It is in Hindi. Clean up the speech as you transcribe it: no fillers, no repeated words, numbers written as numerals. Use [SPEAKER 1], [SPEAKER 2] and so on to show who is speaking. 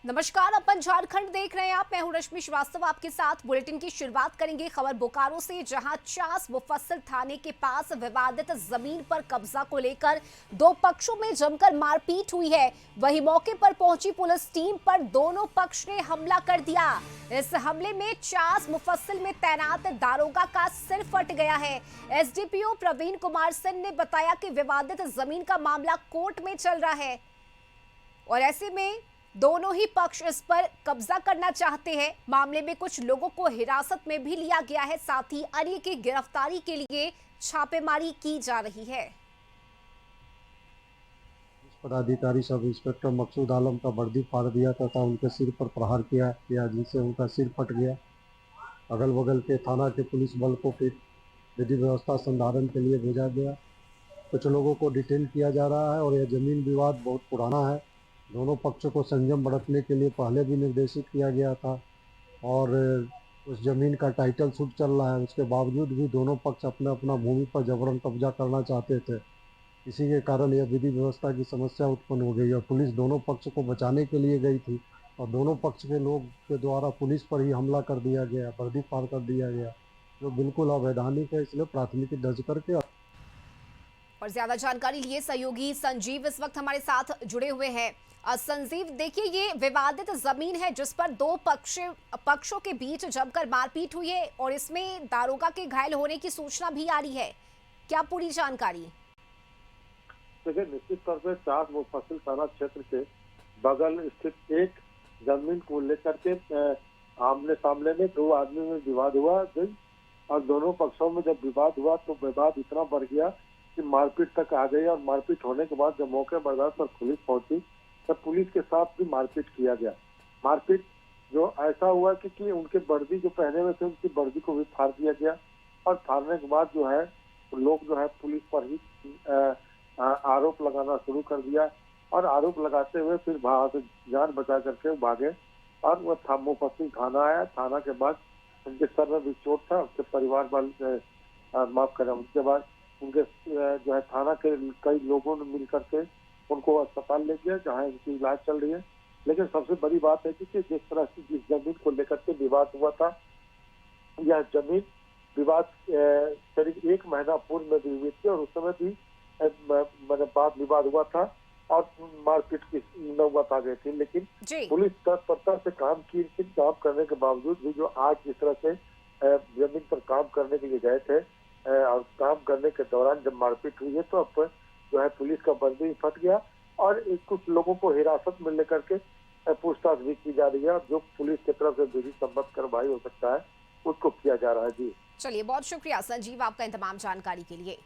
[SPEAKER 1] नमस्कार, अपन झारखंड देख रहे हैं आप। मैं हूं रश्मि श्रीवास्तव, आपके साथ बुलेटिन की शुरुआत करेंगे खबर बोकारो से, जहां चास मुफस्सिल थाने के पास विवादित जमीन पर कब्जा को लेकर दो पक्षों में जमकर मारपीट हुई है। वहीं मौके पर पहुंची पुलिस टीम पर दोनों पक्ष ने हमला कर दिया। इस हमले में चास मुफस्सिल में तैनात दारोगा का सिर फट गया है। एसडीपीओ प्रवीण कुमार सिंह ने बताया कि विवादित जमीन का मामला कोर्ट में चल रहा है और ऐसे में दोनों ही पक्ष इस पर कब्जा करना चाहते हैं। मामले में कुछ लोगों को हिरासत में भी लिया गया है, साथ ही अन्य की गिरफ्तारी के लिए छापेमारी की जा रही है।
[SPEAKER 2] पदाधिकारी सब इंस्पेक्टर मकसूद आलम का वर्दी फाड़ दिया तथा उनके सिर पर प्रहार किया जिससे उनका सिर फट गया। अगल बगल के थाना के पुलिस बल को फिर विधि व्यवस्था संधारण के लिए भेजा गया। कुछ लोगों को डिटेन किया जा रहा है और यह जमीन विवाद बहुत पुराना है। दोनों पक्षों को संयम बरतने के लिए पहले भी निर्देशित किया गया था और उस जमीन का टाइटल सूट चल रहा है। उसके बावजूद भी दोनों पक्ष अपना अपना भूमि पर जबरन कब्जा करना चाहते थे। इसी के कारण यह विधि व्यवस्था की समस्या उत्पन्न हो गई और पुलिस दोनों पक्ष को बचाने के लिए गई थी और दोनों पक्ष के लोग के द्वारा पुलिस पर ही हमला कर दिया गया, वर्दी फाड़ कर दिया गया, जो बिल्कुल अवैधानिक है। इसलिए प्राथमिकी दर्ज करके
[SPEAKER 1] और ज्यादा जानकारी लिए सहयोगी संजीव इस वक्त हमारे साथ जुड़े हुए हैं। संजीव, देखिए, ये विवादित जमीन है जिस पर दो पक्षों के बीच जमकर मारपीट हुई है और इसमें दारोगा के घायल होने की सूचना भी आ रही है। क्या पूरी जानकारी?
[SPEAKER 3] देखिए, निश्चित तौर पर चास मुफस्सिल थाना क्षेत्र के बगल स्थित एक जमीन को लेकर के आमने सामने में दो आदमी में विवाद हुआ और दोनों पक्षों में जब विवाद हुआ तो विवाद इतना बढ़ गया कि मारपीट तक आ गई और मारपीट होने के बाद जब मौके पर पुलिस पहुंची तब पुलिस के साथ भी मारपीट किया गया। मारपीट जो ऐसा हुआ कि उनके वर्दी जो पहने हुए थे उनकी वर्दी को भी फाड़ दिया गया और फाड़ने के बाद जो है लोग जो है पुलिस पर ही आरोप लगाना शुरू कर दिया और आरोप लगाते हुए फिर वहां से जान बचा करके भागे और वह मुफस्सिल थाना आया। थाना के बाद उनके सर में भी चोट था, उसके परिवार वाले माफ करें, उसके बाद उनके जो है थाना के कई लोगों ने मिलकर के उनको अस्पताल ले गया जहाँ इनकी इलाज चल रही है। लेकिन सबसे बड़ी बात है कि जिस तरह से जिस जमीन को लेकर के विवाद हुआ था, यह जमीन विवाद करीब 1 महीना पूर्व में भी हुई थी और उस समय भी वाद विवाद हुआ था और मारपीट की नौबत आ गई थी। लेकिन पुलिस तत्परता से काम करने के बावजूद भी जो आज जिस तरह से जमीन पर काम करने के लिए गए थे और काम करने के दौरान जब मारपीट हुई है तो अब जो है पुलिस का बंदी फट गया और कुछ लोगों को हिरासत में लेकर के पूछताछ भी की जा रही है और जो पुलिस की तरफ से विधि सम्मत कार्रवाई हो सकता है उसको किया जा रहा है। जी
[SPEAKER 1] चलिए, बहुत शुक्रिया संजीव आपका इन तमाम जानकारी के लिए।